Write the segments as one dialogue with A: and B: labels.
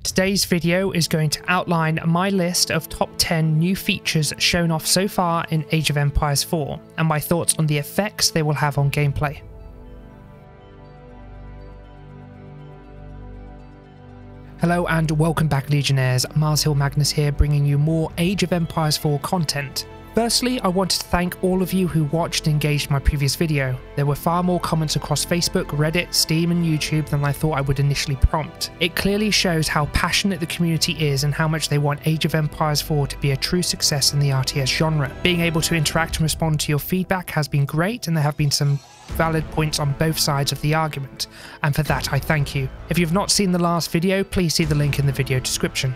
A: Today's video is going to outline my list of top 10 new features shown off so far in Age of Empires 4 and my thoughts on the effects they will have on gameplay. Hello and welcome back Legionnaires, Mars Hill Magnus here bringing you more Age of Empires 4 content. Firstly, I wanted to thank all of you who watched and engaged my previous video. There were far more comments across Facebook, Reddit, Steam and YouTube than I thought I would initially prompt. It clearly shows how passionate the community is and how much they want Age of Empires 4 to be a true success in the RTS genre. Being able to interact and respond to your feedback has been great, and there have been some valid points on both sides of the argument, and for that I thank you. If you've not seen the last video, please see the link in the video description.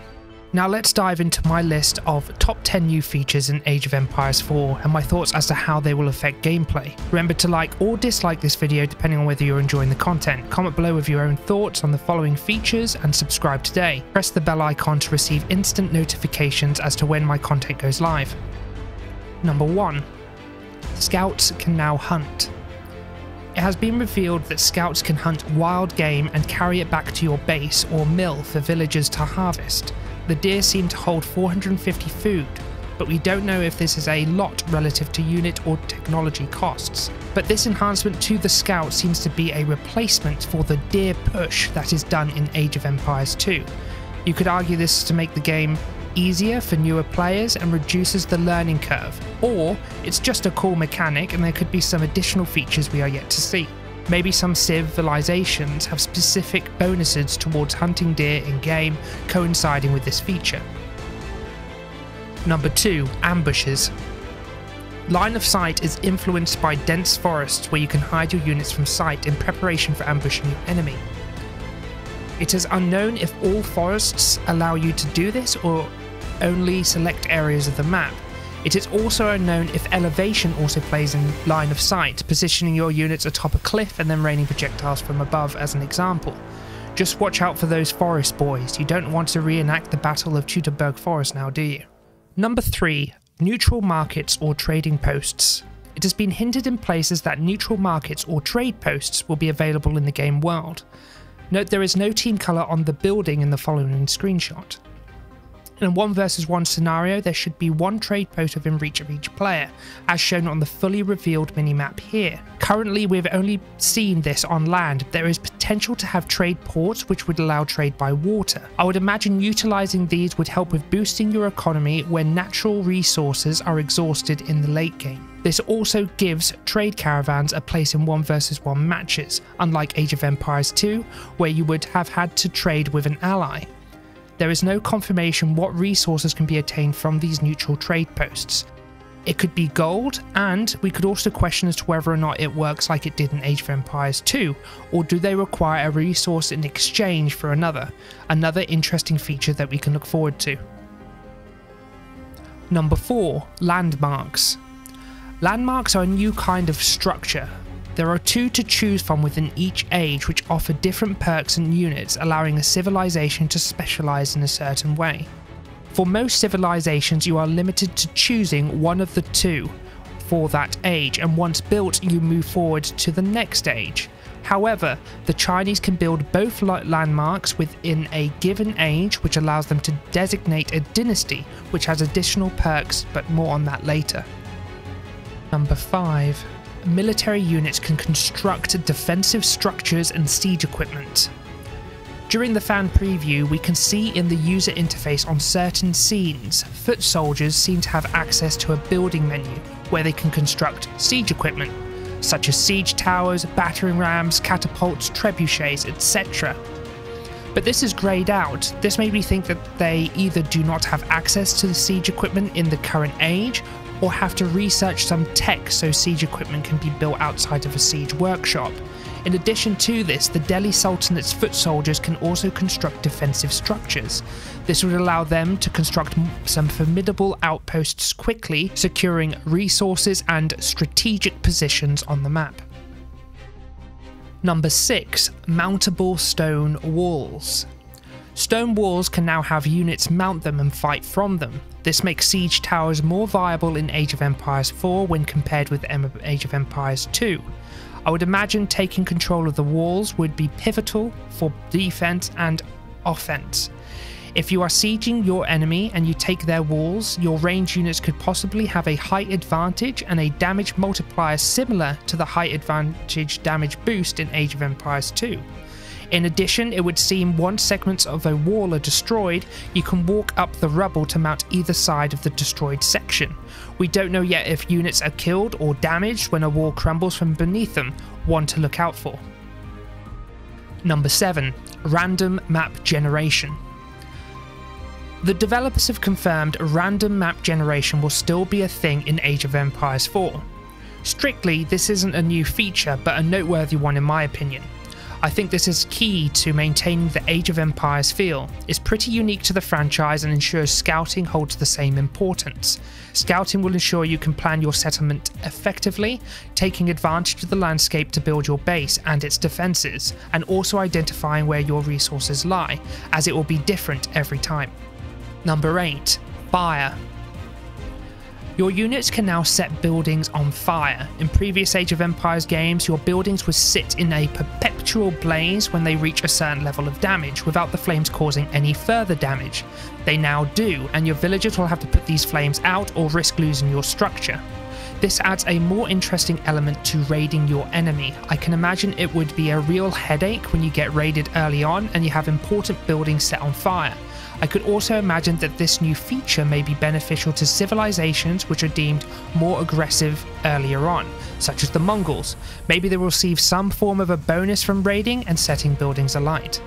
A: Now let's dive into my list of top 10 new features in Age of Empires 4 and my thoughts as to how they will affect gameplay. Remember to like or dislike this video depending on whether you're enjoying the content. Comment below with your own thoughts on the following features and subscribe today. Press the bell icon to receive instant notifications as to when my content goes live. Number 1. Scouts can now hunt. It has been revealed that scouts can hunt wild game and carry it back to your base or mill for villagers to harvest. The deer seem to hold 450 food, but we don't know if this is a lot relative to unit or technology costs. But this enhancement to the scout seems to be a replacement for the deer push that is done in Age of Empires 2. You could argue this is to make the game easier for newer players and reduces the learning curve, or it's just a cool mechanic and there could be some additional features we are yet to see. Maybe some civilizations have specific bonuses towards hunting deer in-game coinciding with this feature. Number 2. Ambushes. Line of sight is influenced by dense forests where you can hide your units from sight in preparation for ambushing your enemy. It is unknown if all forests allow you to do this or only select areas of the map. It is also unknown if elevation also plays in line of sight, positioning your units atop a cliff and then raining projectiles from above as an example. Just watch out for those forest boys, you don't want to reenact the Battle of Teutoburg Forest now, do you? Number 3. Neutral markets or trading posts. It has been hinted in places that neutral markets or trade posts will be available in the game world. Note there is no team colour on the building in the following screenshot. In a 1 vs 1 scenario, there should be one trade post within reach of each player, as shown on the fully revealed minimap here. Currently, we've only seen this on land. There is potential to have trade ports which would allow trade by water. I would imagine utilising these would help with boosting your economy when natural resources are exhausted in the late game. This also gives trade caravans a place in 1 vs 1 matches, unlike Age of Empires 2, where you would have had to trade with an ally. There is no confirmation what resources can be attained from these neutral trade posts. It could be gold, and we could also question as to whether or not it works like it did in Age of Empires 2, or do they require a resource in exchange for another interesting feature that we can look forward to. Number 4. Landmarks. Landmarks are a new kind of structure. There are 2 to choose from within each age which offer different perks and units, allowing a civilization to specialise in a certain way. For most civilizations you are limited to choosing one of the 2 for that age, and once built you move forward to the next age. However, the Chinese can build both landmarks within a given age, which allows them to designate a dynasty, which has additional perks, but more on that later. Number 5. Military units can construct defensive structures and siege equipment. During the fan preview, we can see in the user interface on certain scenes, foot soldiers seem to have access to a building menu where they can construct siege equipment, such as siege towers, battering rams, catapults, trebuchets, etc. But this is greyed out. This made me think that they either do not have access to the siege equipment in the current age, or have to research some tech so siege equipment can be built outside of a siege workshop. In addition to this, the Delhi Sultanate's foot soldiers can also construct defensive structures. This would allow them to construct some formidable outposts quickly, securing resources and strategic positions on the map. Number 6. Mountable stone walls. Stone walls can now have units mount them and fight from them. This makes siege towers more viable in Age of Empires 4 when compared with Age of Empires 2. I would imagine taking control of the walls would be pivotal for defense and offense. If you are sieging your enemy and you take their walls, your ranged units could possibly have a height advantage and a damage multiplier similar to the height advantage damage boost in Age of Empires 2. In addition, it would seem once segments of a wall are destroyed, you can walk up the rubble to mount either side of the destroyed section. We don't know yet if units are killed or damaged when a wall crumbles from beneath them, one to look out for. Number 7. Random map generation. The developers have confirmed random map generation will still be a thing in Age of Empires 4. Strictly, this isn't a new feature, but a noteworthy one in my opinion. I think this is key to maintaining the Age of Empires feel. It's pretty unique to the franchise and ensures scouting holds the same importance. Scouting will ensure you can plan your settlement effectively, taking advantage of the landscape to build your base and its defences, and also identifying where your resources lie, as it will be different every time. Number 8. Fire. Your units can now set buildings on fire. In previous Age of Empires games, your buildings would sit in a perpetual blaze when they reach a certain level of damage, without the flames causing any further damage. They now do, and your villagers will have to put these flames out or risk losing your structure. This adds a more interesting element to raiding your enemy. I can imagine it would be a real headache when you get raided early on and you have important buildings set on fire. I could also imagine that this new feature may be beneficial to civilizations which are deemed more aggressive earlier on, such as the Mongols. Maybe they will receive some form of a bonus from raiding and setting buildings alight.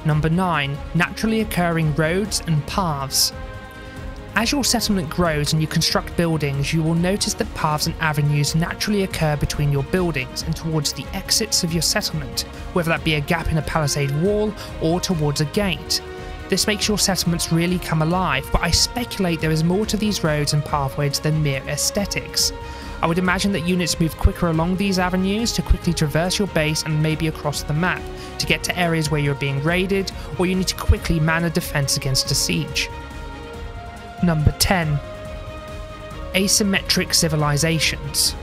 A: Number 9. Naturally occurring roads and paths. As your settlement grows and you construct buildings, you will notice that paths and avenues naturally occur between your buildings and towards the exits of your settlement, whether that be a gap in a palisade wall or towards a gate. This makes your settlements really come alive, but I speculate there is more to these roads and pathways than mere aesthetics. I would imagine that units move quicker along these avenues to quickly traverse your base and maybe across the map, to get to areas where you're being raided, or you need to quickly man a defense against a siege. Number 10. Asymmetric civilizations.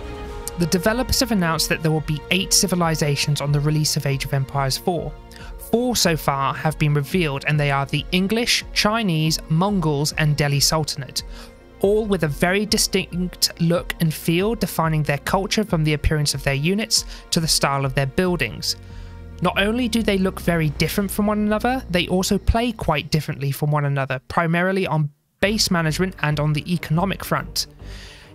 A: The developers have announced that there will be 8 civilizations on the release of Age of Empires 4. 4 so far have been revealed, and they are the English, Chinese, Mongols and Delhi Sultanate, all with a very distinct look and feel, defining their culture from the appearance of their units to the style of their buildings. Not only do they look very different from one another, they also play quite differently from one another, primarily on base management and on the economic front.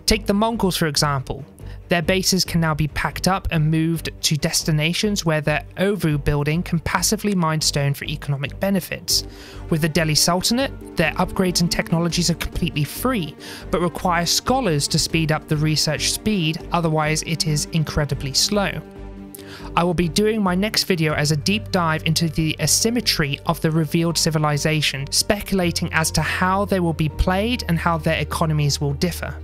A: Take the Mongols for example. Their bases can now be packed up and moved to destinations where their Ovu building can passively mine stone for economic benefits. With the Delhi Sultanate, their upgrades and technologies are completely free, but require scholars to speed up the research speed, otherwise it is incredibly slow. I will be doing my next video as a deep dive into the asymmetry of the revealed civilization, speculating as to how they will be played and how their economies will differ.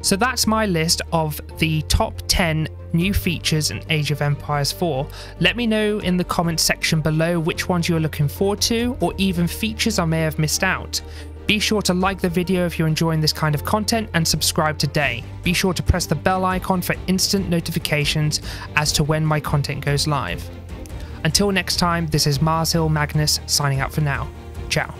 A: So that's my list of the top 10 new features in Age of Empires 4. Let me know in the comments section below which ones you're looking forward to, or even features I may have missed out. Be sure to like the video if you're enjoying this kind of content and subscribe today. Be sure to press the bell icon for instant notifications as to when my content goes live. Until next time, this is Mars Hill Magnus signing out for now. Ciao.